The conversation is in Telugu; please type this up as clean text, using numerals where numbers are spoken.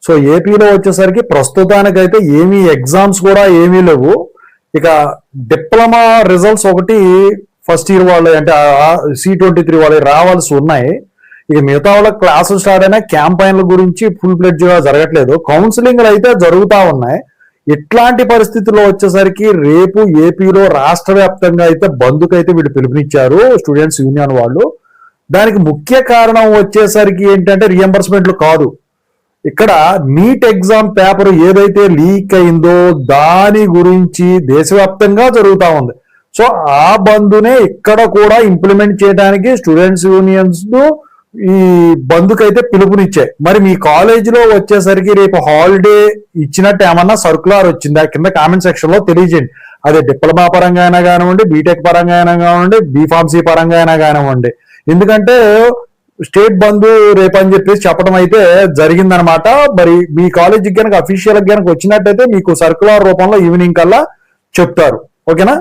సో ఏపీలో వచ్చేసరికి ప్రస్తుతానికైతే ఏమీ ఎగ్జామ్స్ కూడా ఏమీ లేవు. ఇక డిప్లొమా రిజల్ట్స్ ఒకటి ఫస్ట్ ఇయర్ వాళ్ళు అంటే C23 వాళ్ళు రావాల్సి ఉన్నాయి. ఇక మిగతా వాళ్ళ క్లాసులు స్టార్ట్ అయినా క్యాంపైన్ల గురించి ఫుల్ ఫ్లెడ్జ్ గా జరగట్లేదు. కౌన్సిలింగ్లు అయితే జరుగుతూ ఉన్నాయి. ఇట్లాంటి పరిస్థితుల్లో వచ్చేసరికి రేపు ఏపీలో రాష్ట్ర వ్యాప్తంగా అయితే బంద్కు అయితే వీళ్ళు పిలుపునిచ్చారు స్టూడెంట్స్ యూనియన్ వాళ్ళు. దానికి ముఖ్య కారణం వచ్చేసరికి ఏంటంటే రియంబర్స్మెంట్లు కాదు, ఇక్కడ నీట్ ఎగ్జామ్ పేపర్ ఏదైతే లీక్ అయిందో దాని గురించి దేశవ్యాప్తంగా జరుగుతూ ఉంది. సో ఆ బంద్నే ఇక్కడ కూడా ఇంప్లిమెంట్ చేయడానికి స్టూడెంట్స్ యూనియన్స్ ఈ బంద్కైతే పిలుపునిచ్చాయి. మరి మీ కాలేజీలో వచ్చేసరికి రేపు హాలిడే ఇచ్చినట్టు ఏమన్నా సర్కులర్ వచ్చిందా? కింద కామెంట్ సెక్షన్ లో తెలియజేయండి. అదే డిప్లొమా పరంగా అయినా కానివ్వండి, బీటెక్ పరంగా అయినా కానివ్వండి, బీఫార్మసీ పరంగా అయినా కానివ్వండి. ఎందుకంటే స్టేట్ బంద్ రేపని చెప్పేసి చెప్పడం అయితే జరిగిందనమాట. మరి మీ కాలేజీకి కనుక అఫీషియల్ కనుక వచ్చినట్టయితే మీకు సర్కులర్ రూపంలో ఈవినింగ్ కల్లా చెప్తారు. ఓకేనా?